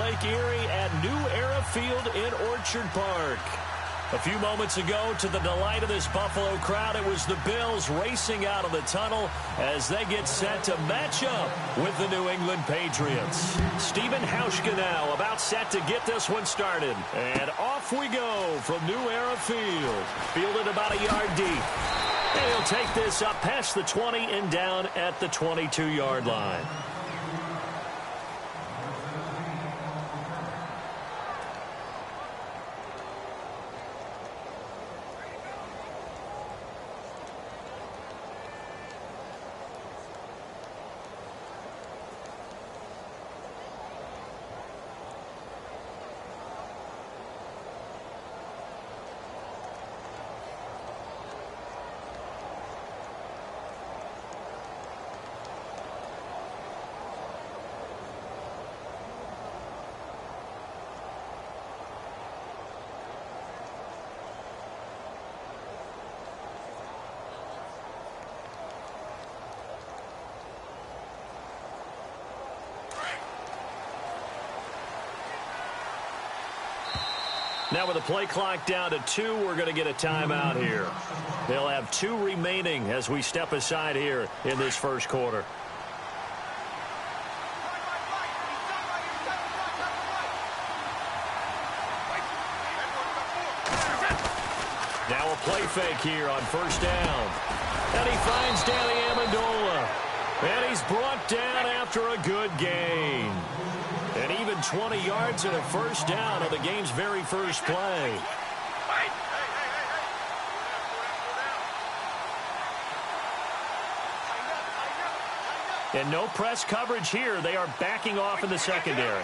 Lake Erie at New Era Field in Orchard Park. A few moments ago, to the delight of this Buffalo crowd, it was the Bills racing out of the tunnel as they get set to match up with the New England Patriots. Stephen Hauschka now about set to get this one started. And off we go from New Era Field. Fielded about a yard deep. And he'll take this up past the 20 and down at the 22-yard line. Now with the play clock down to 2, we're going to get a timeout here. They'll have 2 remaining as we step aside here in this first quarter. Now a play fake here on first down. And he finds Danny Amendola. And he's brought down after a good gain. And even 20 yards and a first down on the game's very first play. And no press coverage here. They are backing off in the secondary.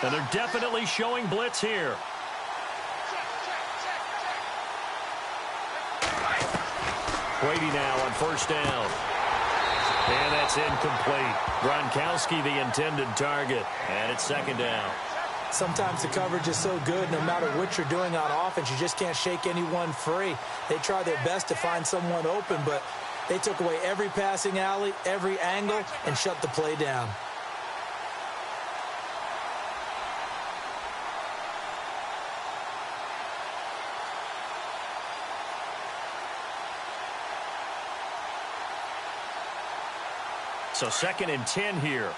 And they're definitely showing blitz here. Brady now on first down. And that's incomplete. Gronkowski the intended target. And it's second down. Sometimes the coverage is so good, no matter what you're doing on offense, you just can't shake anyone free. They try their best to find someone open, but they took away every passing alley, every angle, and shut the play down. So second and 10 here.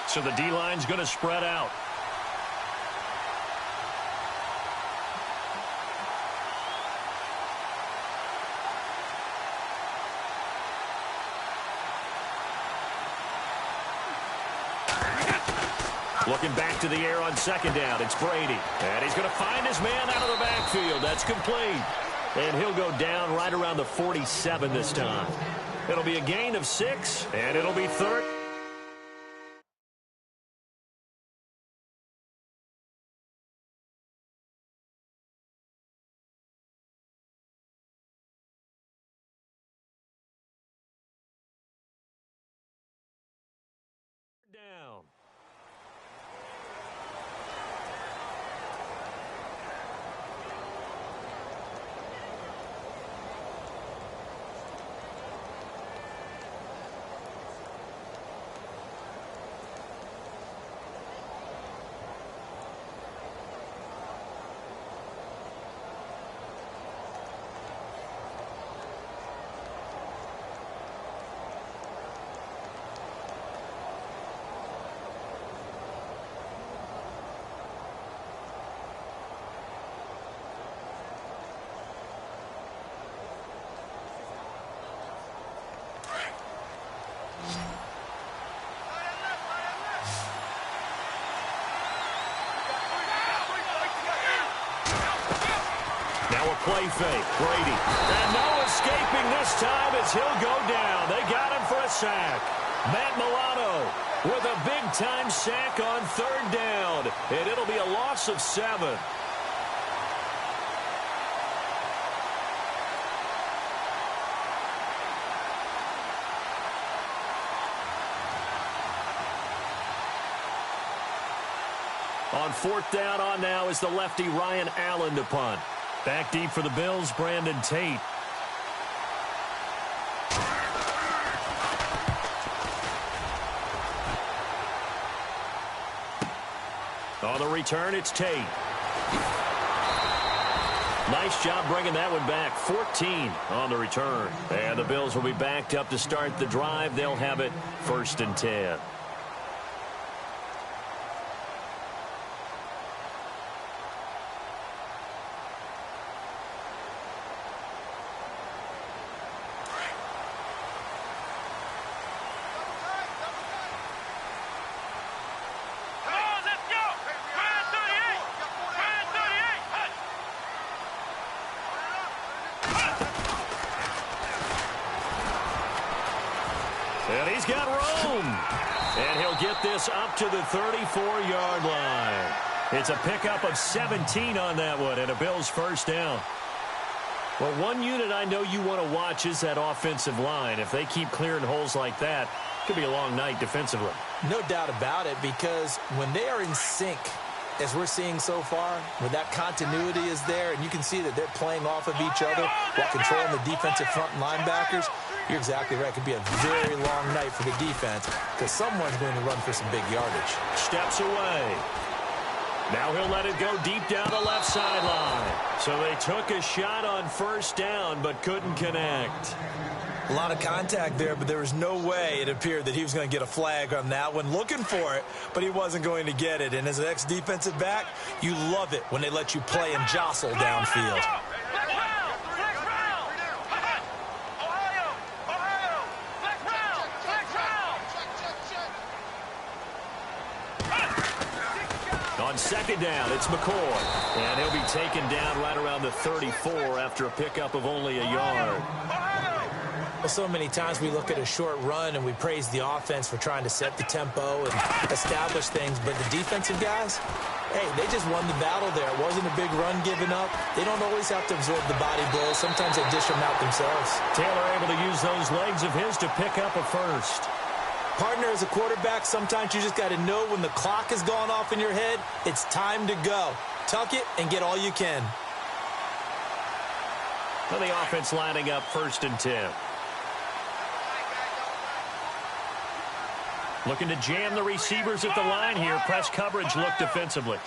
So the D-line's going to spread out. Looking back to the air on second down. It's Brady. And he's going to find his man out of the backfield. That's complete. And he'll go down right around the 47 this time. It'll be a gain of 6, and it'll be third. Down. Now a play fake. Brady. And no escaping this time as he'll go down. They got him for a sack. Matt Milano with a big-time sack on third down. And it'll be a loss of 7. On 4th down on now is the lefty Ryan Allen to punt. Back deep for the Bills, Brandon Tate. On the return, it's Tate. Nice job bringing that one back. 14 on the return. And the Bills will be backed up to start the drive. They'll have it 1st and 10. And he's got room. And he'll get this up to the 34-yard line. It's a pickup of 17 on that one, and a Bills first down. Well, one unit I know you want to watch is that offensive line. If they keep clearing holes like that, it could be a long night defensively. No doubt about it, because when they are in sync, as we're seeing so far, when that continuity is there, and you can see that they're playing off of each other while controlling the defensive front linebackers, you're exactly right. It could be a very long night for the defense because someone's going to run for some big yardage. Steps away. Now he'll let it go deep down the left sideline. So they took a shot on 1st down but couldn't connect. A lot of contact there, but there was no way it appeared that he was going to get a flag on that one. Looking for it, but he wasn't going to get it. And as an ex-defensive back, you love it when they let you play and jostle downfield. On 2nd down, it's McCoy. And he'll be taken down right around the 34 after a pickup of only a yard. Well, so many times we look at a short run and we praise the offense for trying to set the tempo and establish things, but the defensive guys, hey, they just won the battle there. It wasn't a big run given up. They don't always have to absorb the body blows. Sometimes they dish them out themselves. Taylor able to use those legs of his to pick up a first. Partner, as a quarterback, sometimes you just got to know when the clock has gone off in your head, it's time to go. Tuck it and get all you can. Well, the offense lining up 1st and 10. Looking to jam the receivers at the line here. Press coverage look defensively.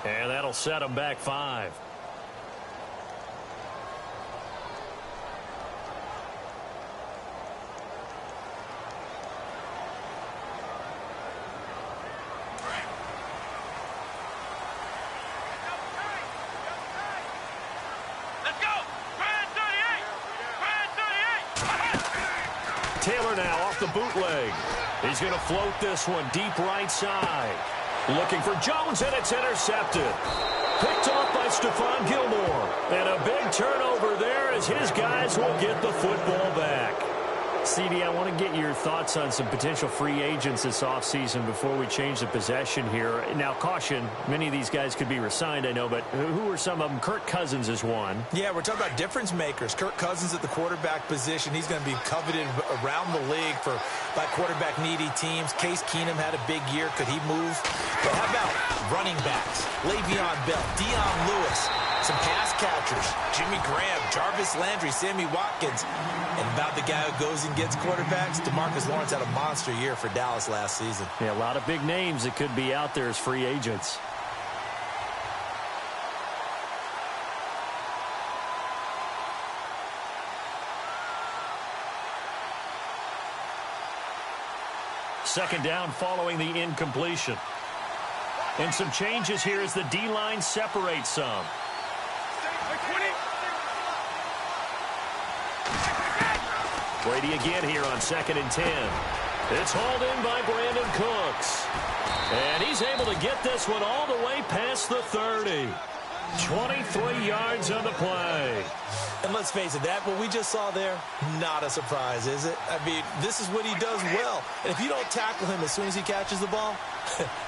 And that'll set them back 5. Taylor now off the bootleg. He's going to float this one deep right side. Looking for Jones, and it's intercepted. Picked off by Stephon Gilmore. And a big turnover there as his guys will get the football back. CD, I want to get your thoughts on some potential free agents this offseason before we change the possession here. Now, caution, many of these guys could be re-signed, I know, but who are some of them? Kirk Cousins is one. Yeah, we're talking about difference makers. Kirk Cousins at the quarterback position. He's going to be coveted around the league by quarterback-needy teams. Case Keenum had a big year. Could he move? But how about running backs? Le'Veon Bell, Dion Lewis, some pass catchers, Jimmy Graham, Jarvis Landry, Sammy Watkins. And about the guy who goes and gets quarterbacks, DeMarcus Lawrence had a monster year for Dallas last season. Yeah, a lot of big names that could be out there as free agents. Second down following the incompletion. And some changes here as the D-line separates some. Brady again here on 2nd and 10. It's hauled in by Brandon Cooks. And he's able to get this one all the way past the 30. 23 yards on the play. And let's face it, what we just saw there, not a surprise, is it? I mean, this is what he does well. And if you don't tackle him as soon as he catches the ball,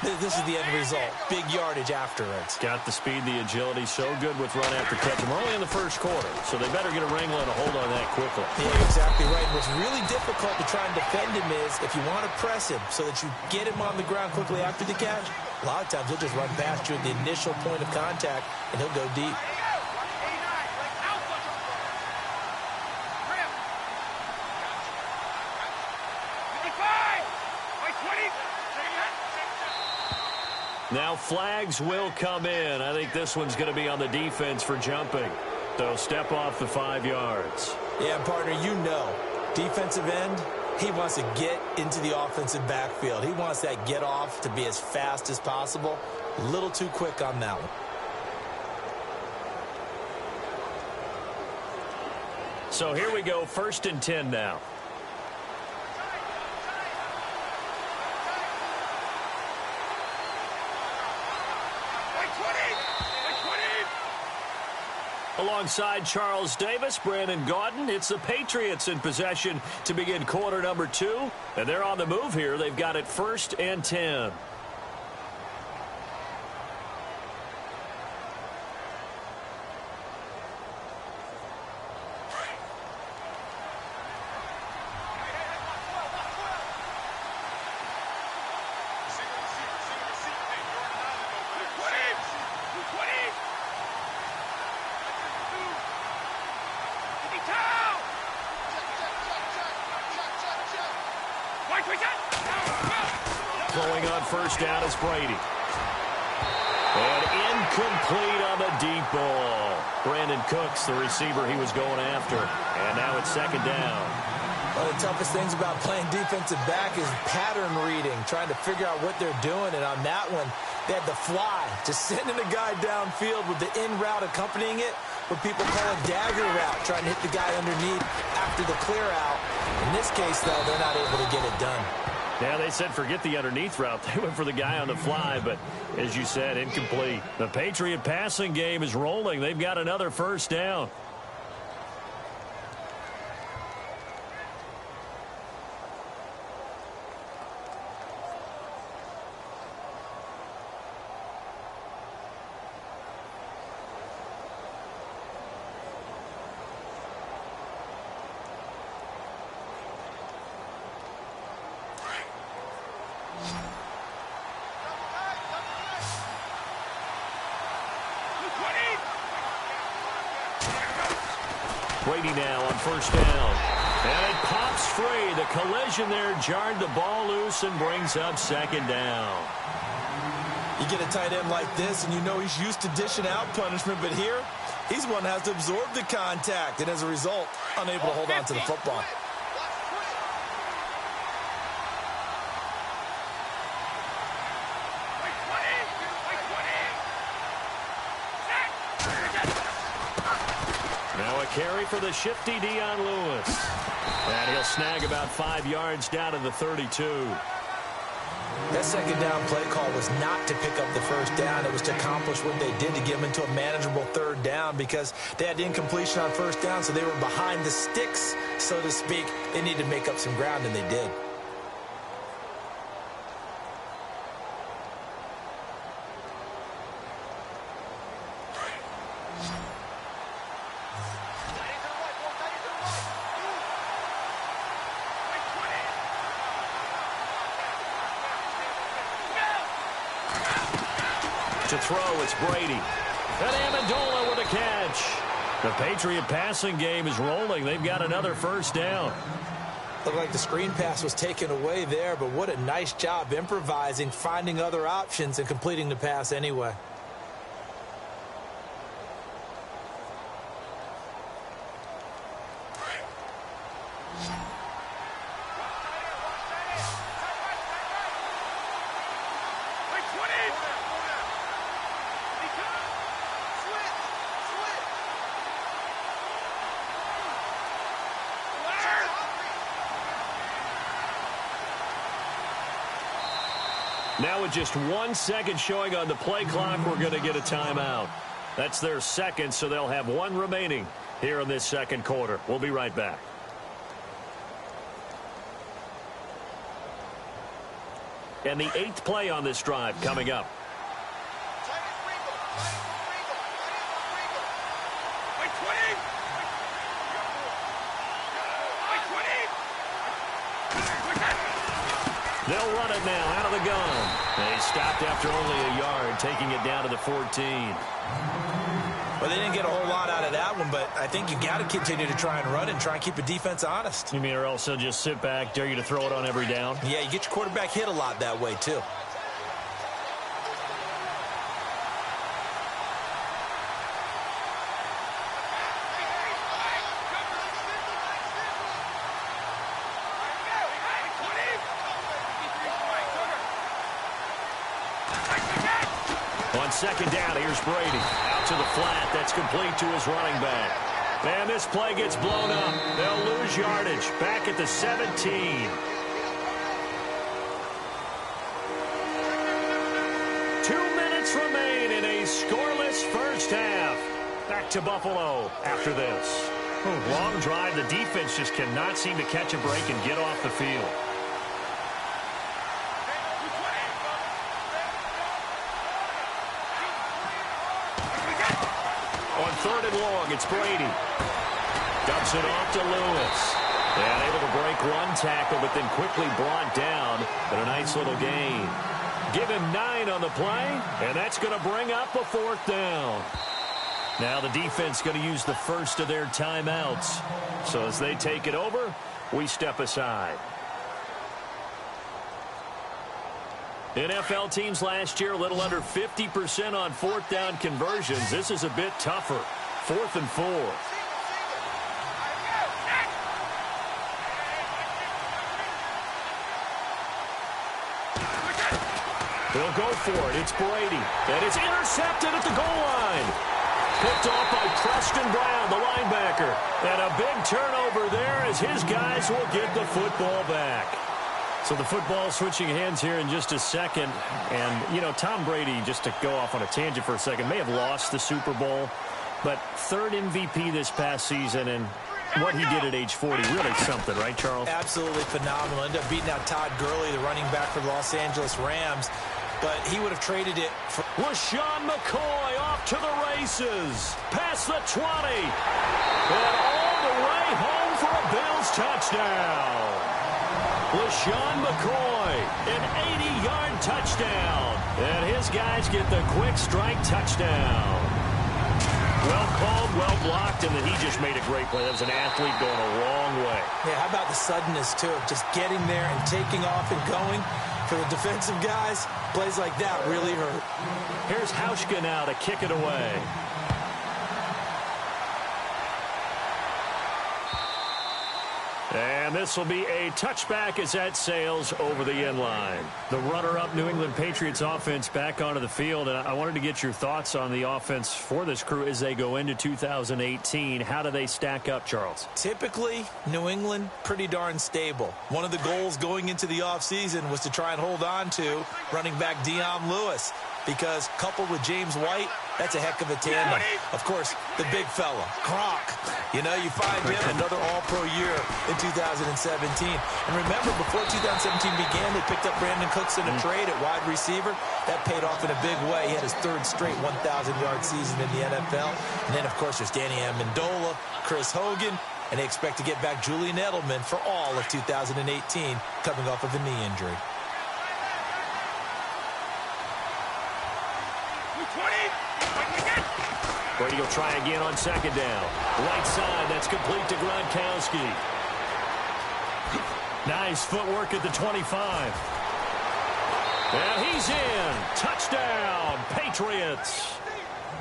This is the end result. Big yardage afterwards. Got the speed, the agility, so good with run after catch. We're only in the first quarter, so they better get a wrangle and a hold on that quickly. Yeah, exactly right. And what's really difficult to try and defend him is if you want to press him so that you get him on the ground quickly after the catch, a lot of times he'll just run past you at the initial point of contact, and he'll go deep. Now flags will come in. I think this one's going to be on the defense for jumping. They'll step off the 5 yards. Yeah, partner, you know, defensive end, he wants to get into the offensive backfield. He wants that get off to be as fast as possible. A little too quick on that one. So here we go, 1st and 10 now. Alongside Charles Davis, Brandon Gaudin, it's the Patriots in possession to begin quarter number 2. And they're on the move here. They've got it 1st and 10. Throwing on 1st down is Brady. And incomplete on the deep ball. Brandon Cooks, the receiver he was going after. And now it's 2nd down. One of the toughest things about playing defensive back is pattern reading, trying to figure out what they're doing. And on that one, they had the fly, just sending a guy downfield with the in route accompanying it, what people call a dagger route, trying to hit the guy underneath after the clear out. In this case, though, they're not able to get it done. Yeah, they said forget the underneath route. They went for the guy on the fly, but as you said, incomplete. The Patriot passing game is rolling. They've got another 1st down. Brady now on 1st down. And it pops free. The collision there jarred the ball loose and brings up 2nd down. You get a tight end like this, and you know he's used to dishing out punishment, but here, he's one that has to absorb the contact, and as a result, unable to hold on to the football. Carry for the shifty Dion Lewis. And he'll snag about 5 yards down to the 32. That 2nd down play call was not to pick up the 1st down. It was to accomplish what they did to get them into a manageable 3rd down because they had incompletion on 1st down, so they were behind the sticks, so to speak. They needed to make up some ground, and they did. To throw, it's Brady. And Amendola with a catch. The Patriot passing game is rolling. They've got another 1st down. Looked like the screen pass was taken away there, but what a nice job improvising, finding other options, and completing the pass anyway. Now with just 1 second showing on the play clock, we're going to get a timeout. That's their 2nd, so they'll have 1 remaining here in this 2nd quarter. We'll be right back. And the 8th play on this drive coming up. They'll run it now out of the gun. They stopped after only a yard, taking it down to the 14. Well, they didn't get a whole lot out of that one, but I think you got to continue to try and run and try and keep the defense honest. You mean or else they'll just sit back, dare you to throw it on every down? Yeah, you get your quarterback hit a lot that way, too. On second down, here's Brady. Out to the flat. That's complete to his running back. And this play gets blown up. They'll lose yardage. Back at the 17. 2 minutes remain in a scoreless first half. Back to Buffalo after this. Long drive. The defense just cannot seem to catch a break and get off the field. On 3rd and long, it's Brady. Dumps it off to Lewis. And able to break one tackle, but then quickly brought down. But a nice little gain. Give him 9 on the play, and that's going to bring up a 4th down. Now the defense going to use the first of their timeouts. So as they take it over, we step aside. NFL teams last year a little under 50% on 4th down conversions. This is a bit tougher. 4th and 4. They'll go for it. It's Brady. And it's intercepted at the goal line. Picked off by Preston Brown, the linebacker. And a big turnover there as his guys will get the football back. So the football switching hands here in just a second. And, you know, Tom Brady, just to go off on a tangent for a second, may have lost the Super Bowl. But 3rd MVP this past season, and what he did at age 40, really something, right, Charles? Absolutely phenomenal. Ended up beating out Todd Gurley, the running back for the Los Angeles Rams. But he would have traded it for... LaShawn McCoy off to the races. Past the 20. And all the way home for a Bills touchdown. LaShawn McCoy, an 80-yard touchdown. And his guys get the quick strike touchdown. Well called, well blocked, and then he just made a great play. That was an athlete going a long way. Yeah, how about the suddenness, too, of just getting there and taking off and going? For the defensive guys, plays like that really hurt. Here's Hauschka now to kick it away. And this will be a touchback as that sails over the end line. The runner-up New England Patriots offense back onto the field. And I wanted to get your thoughts on the offense for this crew as they go into 2018. How do they stack up, Charles? Typically, New England, pretty darn stable. One of the goals going into the offseason was to try and hold on to running back Dion Lewis. Because coupled with James White, that's a heck of a tandem. Of course, the big fella, Gronk. You know, you find him another all-pro year in 2017. And remember, before 2017 began, they picked up Brandon Cooks in a trade at wide receiver. That paid off in a big way. He had his 3rd straight 1,000-yard season in the NFL. And then, of course, there's Danny Amendola, Chris Hogan, and they expect to get back Julian Edelman for all of 2018, coming off of a knee injury. Brady will try again on 2nd down. Right side, that's complete to Gronkowski. Nice footwork at the 25. And he's in. Touchdown, Patriots.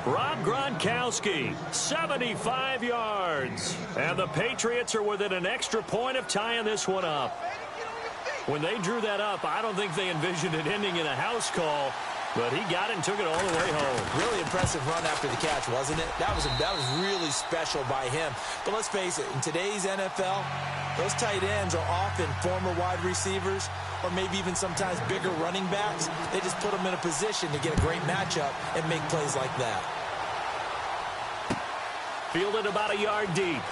Rob Gronkowski, 75 yards. And the Patriots are within an extra point of tying this one up. When they drew that up, I don't think they envisioned it ending in a house call. But he got it and took it all the way home. Really impressive run after the catch, wasn't it? That was really special by him. But let's face it, in today's NFL, those tight ends are often former wide receivers or maybe even sometimes bigger running backs. They just put them in a position to get a great matchup and make plays like that. Fielded about a yard deep.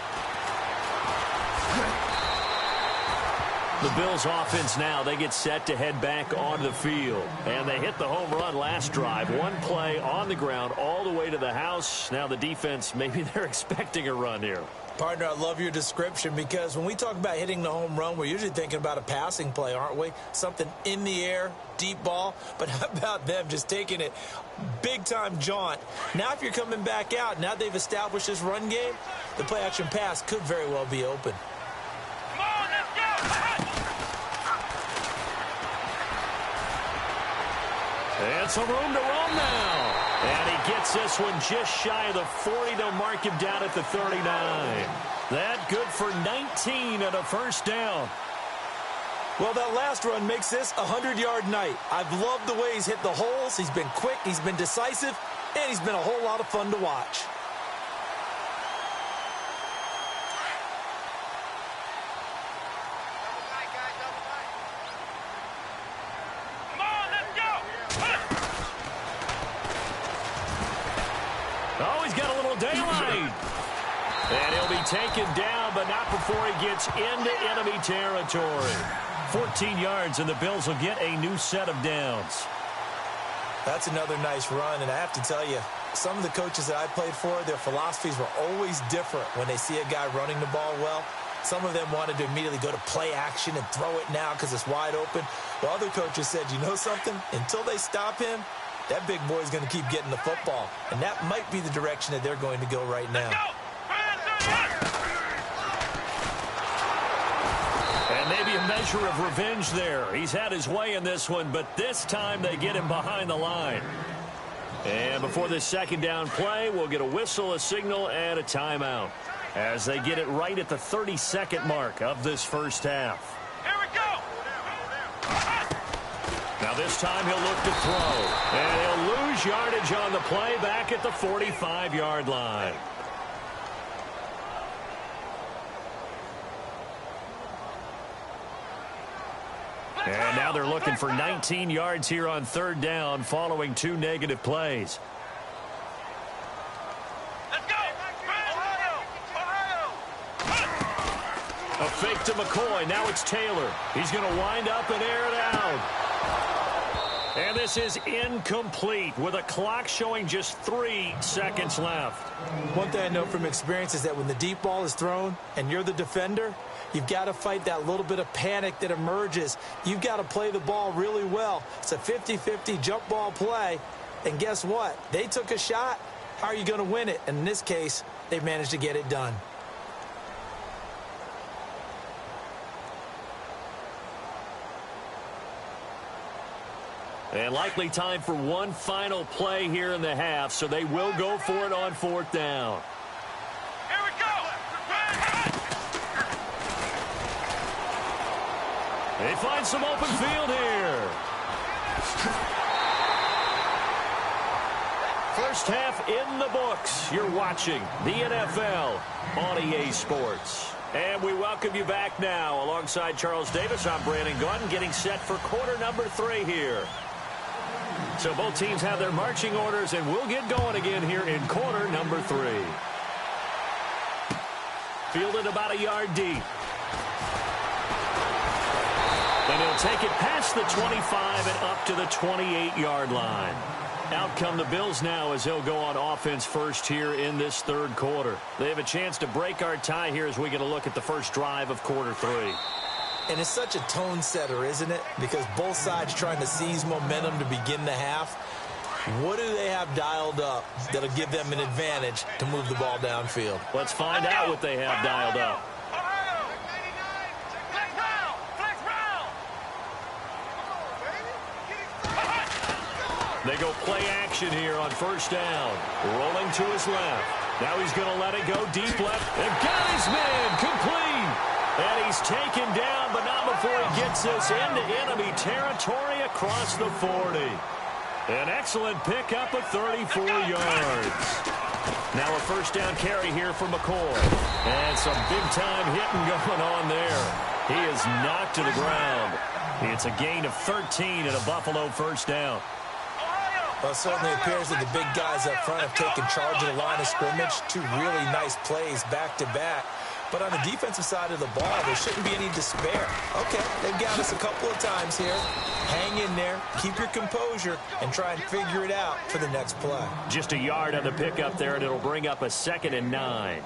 The Bills offense now, they get set to head back onto the field. And they hit the home run last drive. One play on the ground all the way to the house. Now the defense, maybe they're expecting a run here. Partner, I love your description because when we talk about hitting the home run, we're usually thinking about a passing play, aren't we? Something in the air, deep ball. But how about them just taking it big-time jaunt? Now if you're coming back out, now they've established this run game, the play-action pass could very well be open. Come on, let's go! And some room to roam now. And he gets this one just shy of the 40 to mark him down at the 39. That good for 19 and a first down. Well, that last run makes this a 100-yard night. I've loved the way he's hit the holes. He's been quick, he's been decisive, and he's been a whole lot of fun to watch. Oh, he's got a little daylight. And he'll be taken down, but not before he gets into enemy territory. 14 yards, and the Bills will get a new set of downs. That's another nice run, and I have to tell you, some of the coaches that I played for, their philosophies were always different when they see a guy running the ball well. Some of them wanted to immediately go to play action and throw it now because it's wide open. While other coaches said, you know something? Until they stop him, that big boy is going to keep getting the football. And that might be the direction that they're going to go right now. And maybe a measure of revenge there. He's had his way in this one, but this time they get him behind the line. And before this second down play, we'll get a whistle, a signal, and a timeout as they get it right at the 32nd mark of this first half. Here we go! Now this time he'll look to throw. And he'll lose yardage on the play back at the 45-yard line. And now they're looking for 19 yards here on third down following two negative plays. Let's go! Ohio! A fake to McCoy. Now it's Taylor. He's going to wind up and air it out. And this is incomplete with a clock showing just 3 seconds left. One thing I know from experience is that when the deep ball is thrown and you're the defender, you've got to fight that little bit of panic that emerges. You've got to play the ball really well. It's a 50-50 jump ball play. And guess what? They took a shot. How are you going to win it? And in this case, they managed to get it done. And likely time for one final play here in the half, so they will go for it on fourth down. Here we go! They find some open field here. First half in the books. You're watching the NFL on EA Sports. And we welcome you back now. Alongside Charles Davis, I'm Brandon Gordon, getting set for quarter number 3 here. So both teams have their marching orders, and we'll get going again here in quarter number 3. Fielded about a yard deep. And he'll take it past the 25 and up to the 28-yard line. Out come the Bills now as they'll go on offense first here in this third quarter. They have a chance to break our tie here as we get a look at the first drive of quarter 3. And it's such a tone setter, isn't it? Because both sides trying to seize momentum to begin the half. What do they have dialed up that'll give them an advantage to move the ball downfield? Let's find out what they have dialed up. They go play action here on first down. Rolling to his left. Now he's going to let it go deep left. And got his man complete. And he's taken down, but not before he gets this into enemy territory across the 40. An excellent pickup of 34 yards. Now a first down carry here for McCoy. And some big-time hitting going on there. He is knocked to the ground. It's a gain of 13 and a Buffalo first down. Well, it certainly appears that the big guys up front have taken charge of the line of scrimmage. 2 really nice plays back-to-back. But on the defensive side of the ball, there shouldn't be any despair. Okay, they've got us a couple of times here. Hang in there, keep your composure, and try and figure it out for the next play. Just a yard on the pickup there, and it'll bring up a 2nd and 9.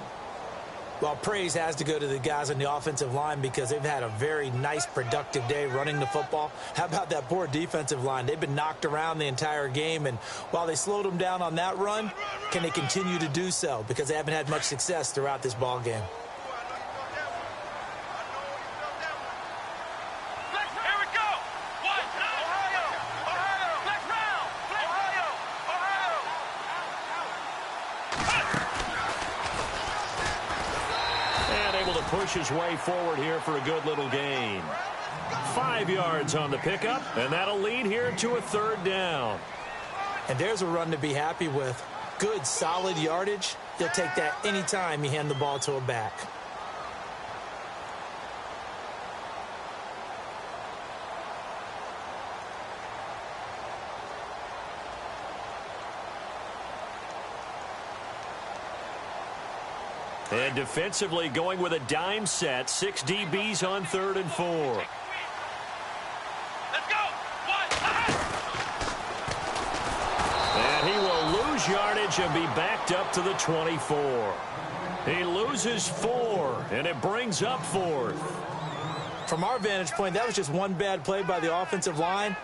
Well, praise has to go to the guys on the offensive line because they've had a very nice, productive day running the football. How about that poor defensive line? They've been knocked around the entire game, and while they slowed them down on that run, can they continue to do so? Because they haven't had much success throughout this ball game. Push his way forward here for a good little gain. 5 yards on the pickup, and that'll lead here to a 3rd down. And there's a run to be happy with. Good, solid yardage. You'll take that anytime you hand the ball to a back. And defensively going with a dime set. 6 DBs on 3rd and 4. Let's go. And he will lose yardage and be backed up to the 24. He loses 4, and it brings up 4th. From our vantage point, that was just one bad play by the offensive line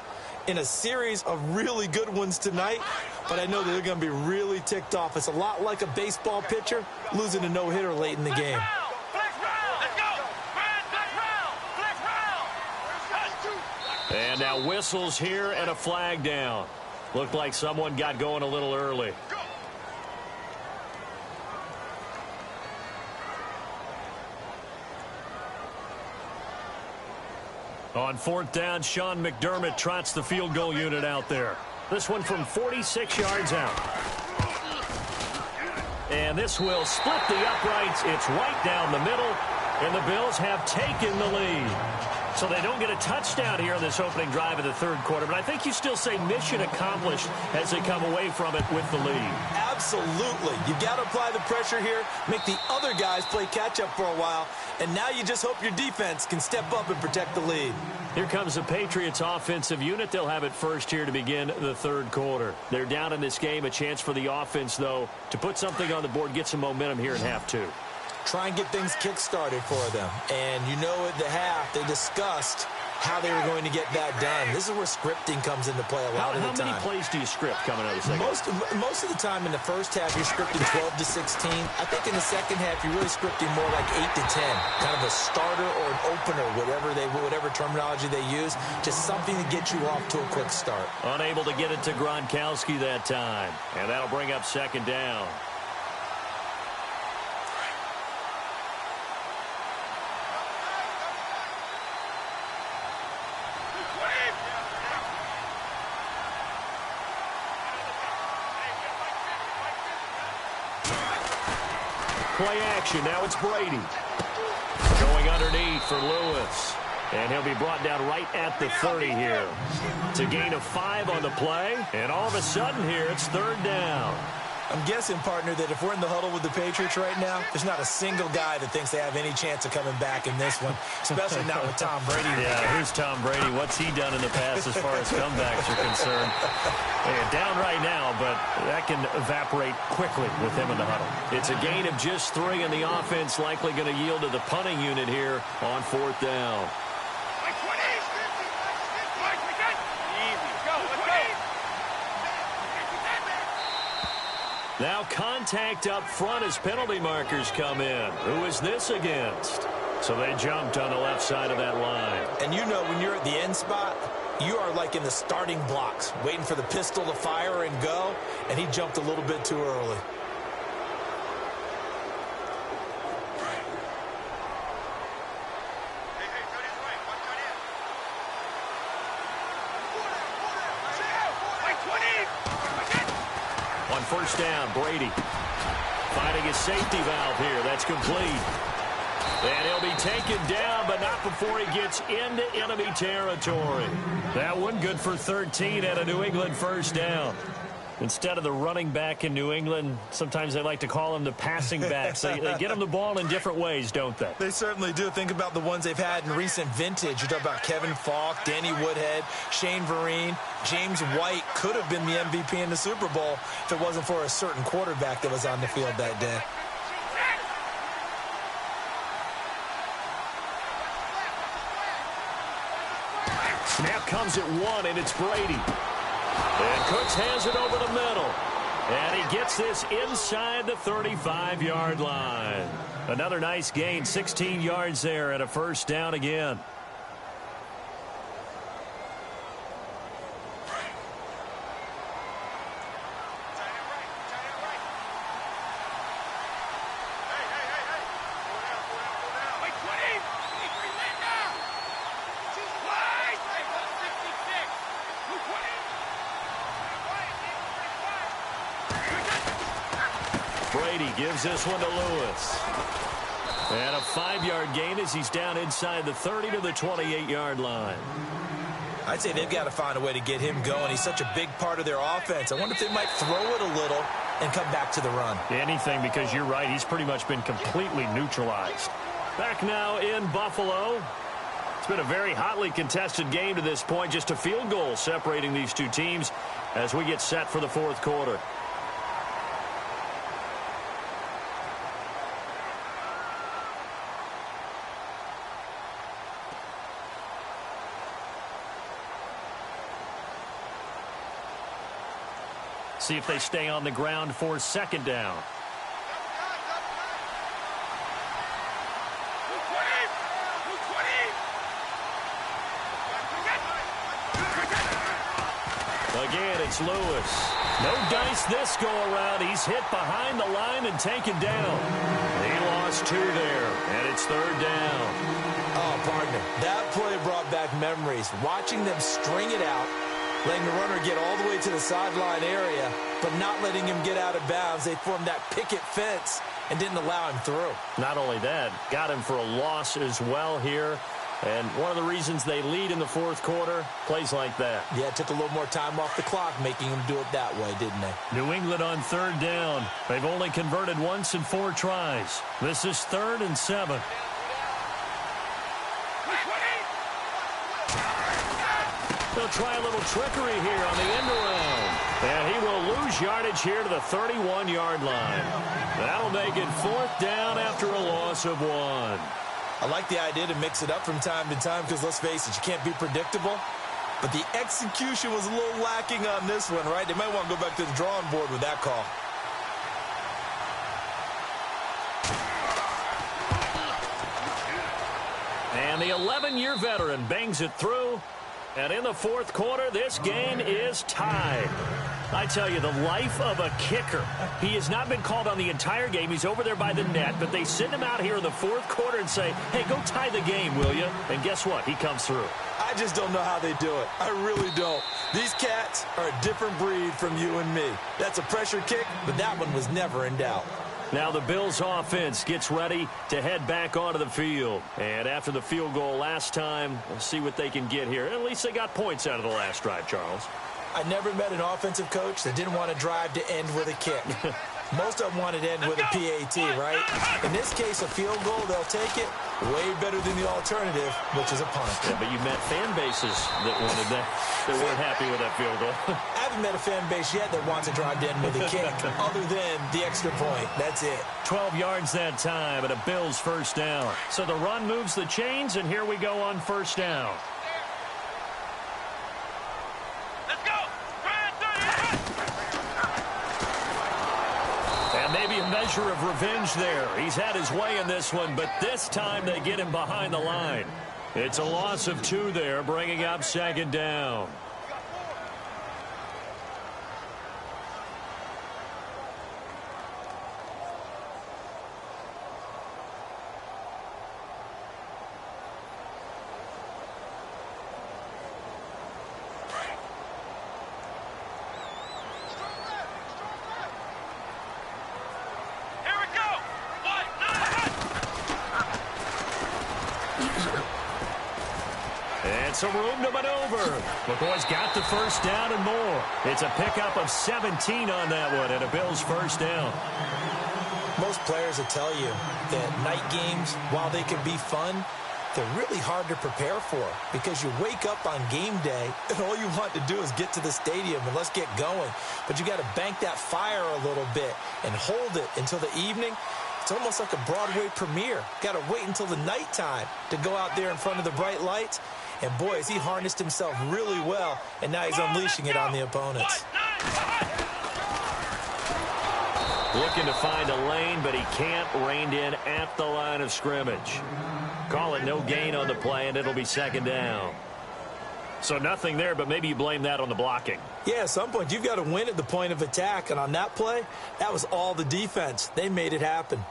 in a series of really good ones tonight, but I know that they're going to be really ticked off. It's a lot like a baseball pitcher losing a no-hitter late in the game. And now whistles here and a flag down. Looked like someone got going a little early. On 4th down, Sean McDermott trots the field goal unit out there. This one from 46 yards out. And this will split the uprights. It's right down the middle, and the Bills have taken the lead. So they don't get a touchdown here in this opening drive of the 3rd quarter, but I think you still say mission accomplished as they come away from it with the lead. Absolutely. You've got to apply the pressure here, make the other guys play catch-up for a while, and now you just hope your defense can step up and protect the lead. Here comes the Patriots offensive unit. They'll have it first here to begin the 3rd quarter. They're down in this game. A chance for the offense, though, to put something on the board, get some momentum here in half 2. Try and get things kick-started for them. And you know at the half, they discussed how they were going to get that done. This is where scripting comes into play a lot of the time. How many plays do you script coming out of the second? Most of the time in the first half, you're scripting 12 to 16. I think in the second half, you're really scripting more like 8 to 10. Kind of a starter or an opener, whatever terminology they use. Just something to get you off to a quick start. Unable to get it to Gronkowski that time. And that'll bring up 2nd down. Play action. Now it's Brady. Going underneath for Lewis. And he'll be brought down right at the 30 here. It's a gain of 5 on the play. And all of a sudden here, it's 3rd down. I'm guessing, partner, that if we're in the huddle with the Patriots right now, there's not a single guy that thinks they have any chance of coming back in this one, especially not with Tom Brady. Yeah, who's Tom Brady? What's he done in the past as far as comebacks are concerned? Yeah, down right now, but that can evaporate quickly with him in the huddle. It's a gain of just 3, and the offense likely going to yield to the punting unit here on 4th down. Now contact up front as penalty markers come in. Who is this against? So they jumped on the left side of that line. And you know when you're at the end spot, you are like in the starting blocks, waiting for the pistol to fire and go, and he jumped a little bit too early. On 1st down, Brady finding his safety valve here. That's complete. And he'll be taken down, but not before he gets into enemy territory. That one good for 13 at a New England 1st down. Instead of the running back in New England, sometimes they like to call them the passing backs. They get them the ball in different ways, don't they? They certainly do. Think about the ones they've had in recent vintage. You're talking about Kevin Falk, Danny Woodhead, Shane Vereen, James White could have been the MVP in the Super Bowl if it wasn't for a certain quarterback that was on the field that day. Snap comes at 1, and it's Brady. And Cooks has it over the middle. And he gets this inside the 35-yard line. Another nice gain, 16 yards there, and a first down again. Brady gives this one to Lewis. And a 5-yard gain as he's down inside the 30 to the 28-yard line. I'd say they've got to find a way to get him going. He's such a big part of their offense. I wonder if they might throw it a little and come back to the run. Anything, because you're right. He's pretty much been completely neutralized. Back now in Buffalo. It's been a very hotly contested game to this point. Just a field goal separating these two teams as we get set for the fourth quarter. See if they stay on the ground for second down. Again, it's Lewis. No dice this go around. He's hit behind the line and taken down. He lost 2 there, and it's third down. Oh, partner, that play brought back memories. Watching them string it out, letting the runner get all the way to the sideline area, but not letting him get out of bounds. They formed that picket fence and didn't allow him through. Not only that, got him for a loss as well here. And one of the reasons they lead in the fourth quarter, plays like that. Yeah, it took a little more time off the clock, making him do it that way, didn't they? New England on third down. They've only converted once in 4 tries. This is 3rd and 7. They'll try a little trickery here on the end around. And he will lose yardage here to the 31-yard line. That'll make it 4th down after a loss of 1. I like the idea to mix it up from time to time because, let's face it, you can't be predictable. But the execution was a little lacking on this one, right? They might want to go back to the drawing board with that call. And the 11-year veteran bangs it through. And in the fourth quarter, this game is tied. I tell you, the life of a kicker. He has not been called on the entire game. He's over there by the net, but they send him out here in the fourth quarter and say, hey, go tie the game, will you? And guess what? He comes through. I just don't know how they do it. I really don't. These cats are a different breed from you and me. That's a pressure kick, but that one was never in doubt. Now the Bills offense gets ready to head back onto the field. And after the field goal last time, we'll see what they can get here. At least they got points out of the last drive, Charles. I never met an offensive coach that didn't want to drive to end with a kick. Most of them wanted to end with a PAT, right? In this case, a field goal, they'll take it. Way better than the alternative, which is a punt. Yeah, but you met fan bases that wanted that, that weren't happy with that field goal. I haven't met a fan base yet that wants to drive to end with a kick, other than the extra point. That's it. 12 yards that time, and a Bills first down. So the run moves the chains, and here we go on first down. Maybe a measure of revenge there. He's had his way in this one, but this time they get him behind the line. It's a loss of 2 there, bringing up second down. Got some room to maneuver. McCoy's got the first down and more. It's a pickup of 17 on that one and a Bills first down. Most players will tell you that night games, while they can be fun, they're really hard to prepare for because you wake up on game day and all you want to do is get to the stadium and let's get going. But you got to bank that fire a little bit and hold it until the evening. It's almost like a Broadway premiere. Got to wait until the nighttime to go out there in front of the bright lights. And boy, has he harnessed himself really well, and now he's unleashing it on the opponents. Looking to find a lane, but he can't. Reined in at the line of scrimmage. Call it no gain on the play, and it'll be second down. So nothing there, but maybe you blame that on the blocking. Yeah, at some point, you've got to win at the point of attack. And on that play, that was all the defense. They made it happen.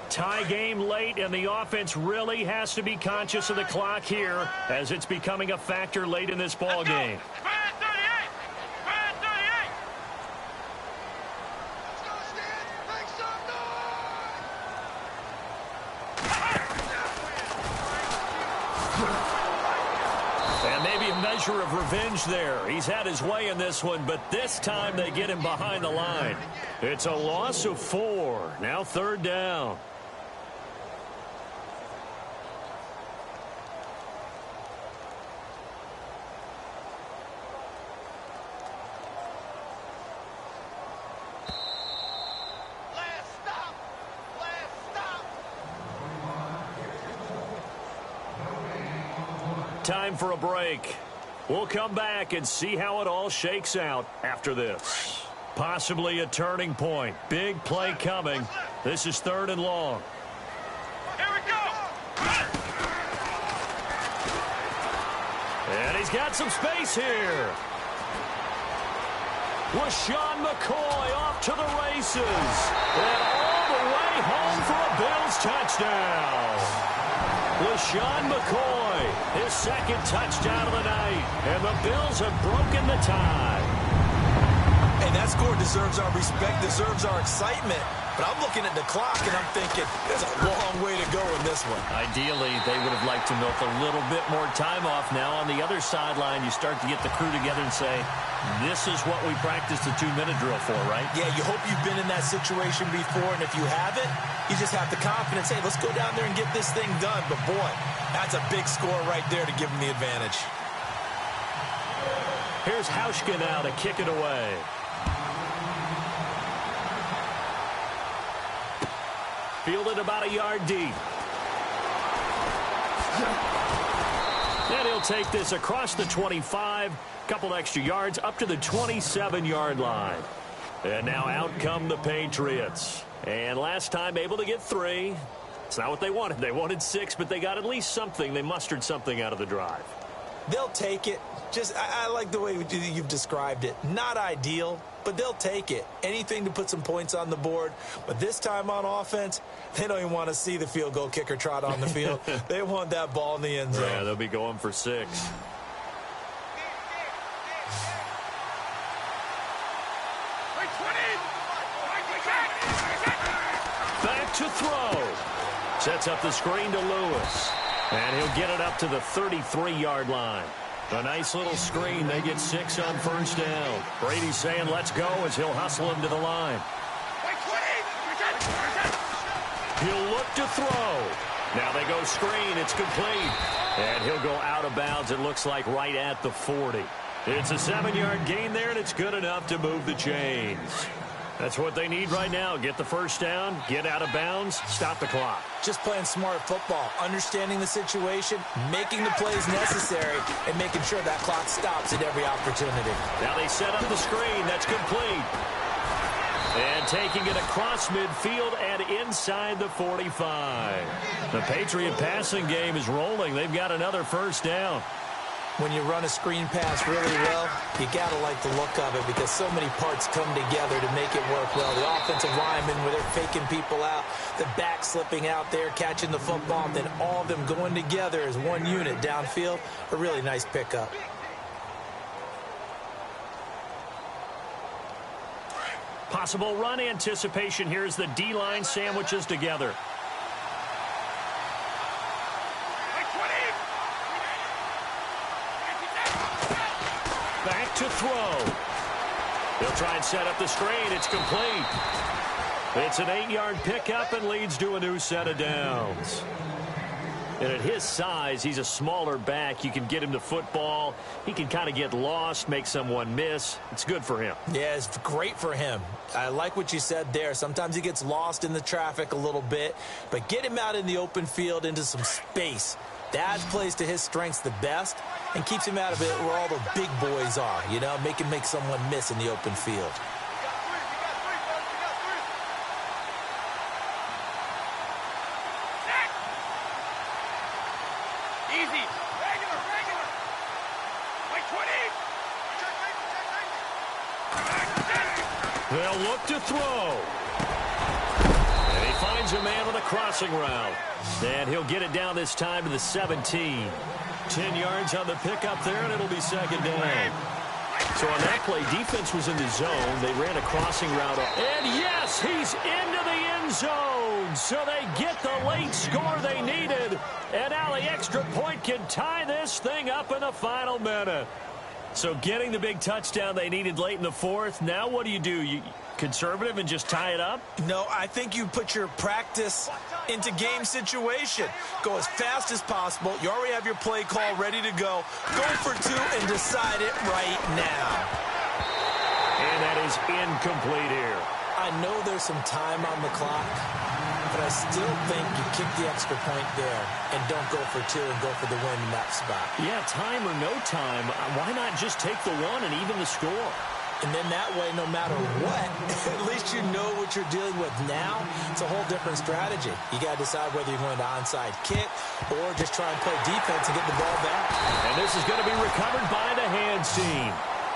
Tie game late, and the offense really has to be conscious of the clock here as it's becoming a factor late in this ball game. And maybe a measure of revenge there. He's had his way in this one, but this time they get him behind the line. It's a loss of 4. Now third down. Time for a break. We'll come back and see how it all shakes out after this. Possibly a turning point. Big play coming. This is third and long. Here we go. And he's got some space here. LaShawn McCoy off to the races. And all the way home for a Bills touchdown. LaShawn McCoy, his second touchdown of the night, and the Bills have broken the tie. And that score deserves our respect, deserves our excitement. But I'm looking at the clock, and I'm thinking, there's a long way to go in this one. Ideally, they would have liked to milk a little bit more time off. Now, on the other sideline, you start to get the crew together and say, this is what we practiced the 2-minute drill for, right? Yeah, you hope you've been in that situation before, and if you haven't, you just have the confidence, hey, let's go down there and get this thing done. But, boy, that's a big score right there to give them the advantage. Here's Hauschka now to kick it away. Fielded about a yard deep. And he'll take this across the 25. Couple extra yards up to the 27-yard line. And now out come the Patriots. And last time able to get 3. It's not what they wanted. They wanted 6, but they got at least something. They mustered something out of the drive. They'll take it. I like the way you've described it. Not ideal, but they'll take it. Anything to put some points on the board. But this time on offense, they don't even want to see the field goal kicker trot on the field. They want that ball in the end zone. Yeah, they'll be going for 6. Back to throw. Sets up the screen to Lewis. And he'll get it up to the 33-yard line. A nice little screen. They get 6 on first down. Brady's saying let's go as he'll hustle him to the line. He'll look to throw. Now they go screen. It's complete. And he'll go out of bounds, it looks like, right at the 40. It's a 7-yard gain there, and it's good enough to move the chains. That's what they need right now. Get the first down, get out of bounds, stop the clock. Just playing smart football, understanding the situation, making the plays necessary, and making sure that clock stops at every opportunity. Now they set up the screen. That's complete. And taking it across midfield and inside the 45. The Patriot passing game is rolling. They've got another first down. When you run a screen pass really well, you got to like the look of it because so many parts come together to make it work well. The offensive linemen, where they're faking people out, the back slipping out there, catching the football, and then all of them going together as one unit downfield. A really nice pickup. Possible run anticipation here as the D-line sandwiches together. to throw. He'll try and set up the screen. It's complete. It's an 8-yard pickup and leads to a new set of downs. And at his size, he's a smaller back. You can get him the football. He can kind of get lost, make someone miss. It's good for him. Yeah, it's great for him. I like what you said there. Sometimes he gets lost in the traffic a little bit, but get him out in the open field into some space. That plays to his strengths the best and keeps him out of it where all the big boys are, you know, make someone miss in the open field. Easy. Regular. Wait, 20. They'll look to throw. And he finds a man on a crossing route. And he'll get it down this time to the 17. 10 yards on the pickup there, and it'll be second down. So on that play, defense was in the zone. They ran a crossing route. And yes, he's into the end zone. So they get the late score they needed. And now the extra point can tie this thing up in the final minute. So getting the big touchdown they needed late in the fourth. Now what do? You conservative and just tie it up? No, I think you put your practice into game situation. Go as fast as possible. You already have your play call ready to go. Go for two and decide it right now. And that is incomplete here. I know there's some time on the clock, but I still think you kick the extra point there and don't go for two and go for the win in that spot. Yeah, time or no time, why not just take the one and even the score? And then that way, no matter what, at least you know what you're dealing with now. It's a whole different strategy. You got to decide whether you're going to onside kick or just try and play defense and get the ball back. And this is going to be recovered by the hands team.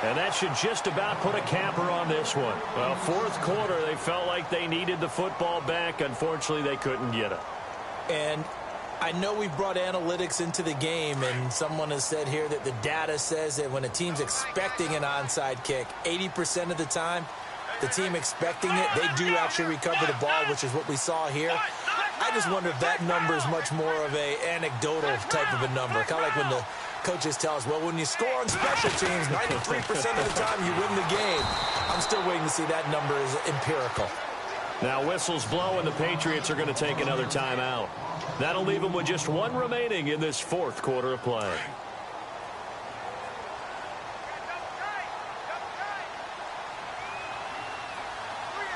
And that should just about put a capper on this one. Well, fourth quarter, they felt like they needed the football back. Unfortunately, they couldn't get it. And I know we've brought analytics into the game, and someone has said here that the data says that when a team's expecting an onside kick, 80% of the time, the team expecting it, they do actually recover the ball, which is what we saw here. I just wonder if that number is much more of a anecdotal type of a number, kind of like when the coaches tell us, well, when you score on special teams, 93% of the time you win the game. I'm still waiting to see that number is empirical. Now whistles blow, and the Patriots are going to take another timeout. That'll leave them with just one remaining in this fourth quarter of play.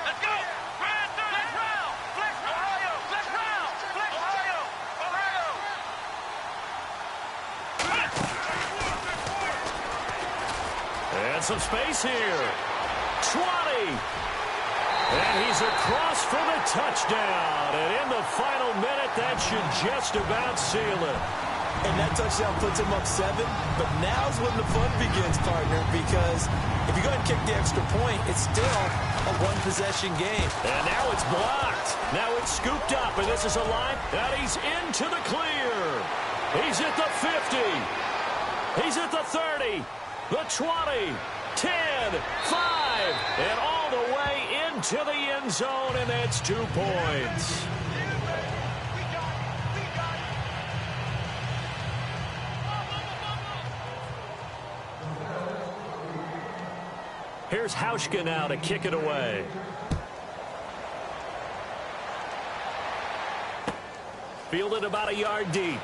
Let's go. Flex round. Flex Ohio. Flex round. Flex Ohio. Ohio. And some space here. 20. And he's across for the touchdown. And in the final minute, that should just about seal it. And that touchdown puts him up 7. But now's when the fun begins, partner, because if you go ahead and kick the extra point, it's still a one-possession game. And now it's blocked. Now it's scooped up, and this is a line that he's into the clear. He's at the 50. He's at the 30, the 20, 10, 5, and all the way into the end zone, and that's 2 points. Here's Hauschka now to kick it away. Fielded about a yard deep.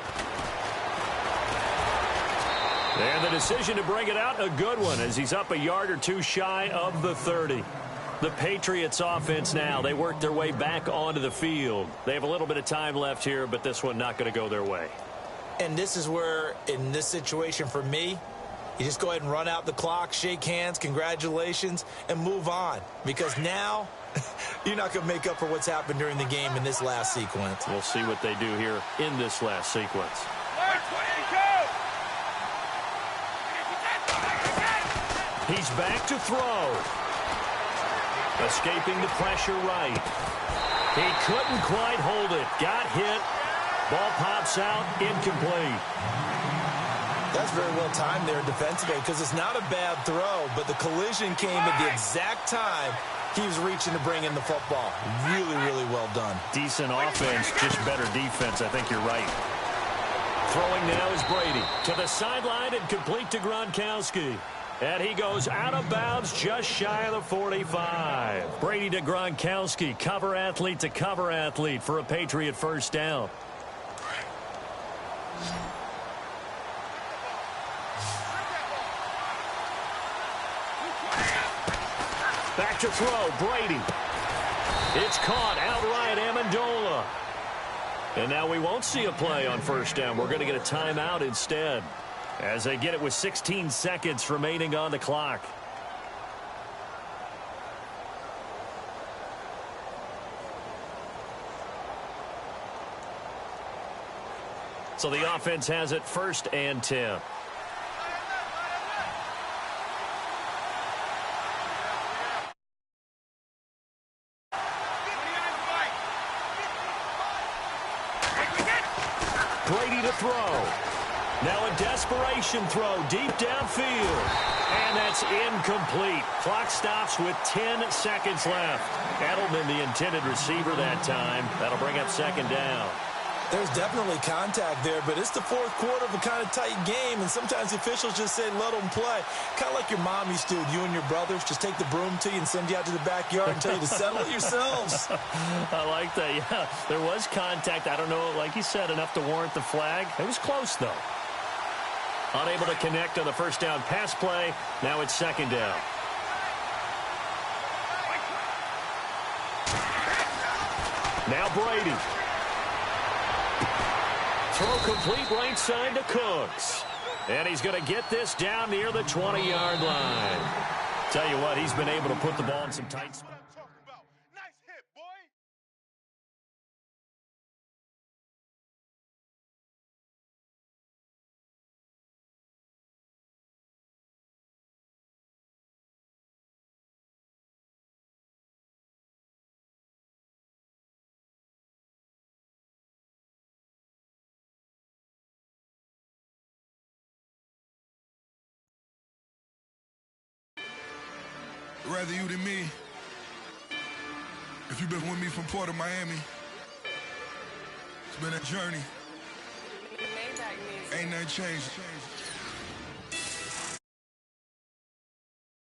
And the decision to bring it out, a good one, as he's up a yard or two shy of the 30. The Patriots offense now, they work their way back onto the field. They have a little bit of time left here, but this one not going to go their way. And this is where, in this situation for me, you just go ahead and run out the clock, shake hands, congratulations, and move on. Because now, you're not going to make up for what's happened during the game in this last sequence. We'll see what they do here in this last sequence. He's back to throw. Escaping the pressure right. He couldn't quite hold it. Got hit. Ball pops out. Incomplete. That's very well timed there defensively because it's not a bad throw, but the collision came at the exact time he was reaching to bring in the football. Really, really well done. Decent offense, just better defense. I think you're right. Throwing now is Brady. To the sideline and complete to Gronkowski. And he goes out of bounds just shy of the 45. Brady to Gronkowski, cover athlete to cover athlete for a Patriot first down. Back to throw, Brady. It's caught outright, Amendola. And now we won't see a play on first down. We're going to get a timeout instead, as they get it with 16 seconds remaining on the clock. So the offense has it 1st and 10. Brady to throw. Now a desperation throw deep downfield. And that's incomplete. Clock stops with 10 seconds left. Edelman, the intended receiver that time. That'll bring up 2nd down. There's definitely contact there, but it's the 4th quarter of a kind of tight game, and sometimes the officials just say, let them play. Kind of like your mom used to, you and your brothers, just take the broom to you and send you out to the backyard and tell you to settle it yourselves. I like that, yeah. There was contact. I don't know, like you said, enough to warrant the flag. It was close, though. Unable to connect on the first down pass play. Now it's 2nd down. Now Brady. Throw complete right side to Cooks. And he's going to get this down near the 20-yard line. Tell you what, he's been able to put the ball in some tight spots. Nice hit, boy. Rather you than me. If you've been with me from Port of Miami, it's been a journey. Ain't nothing changed.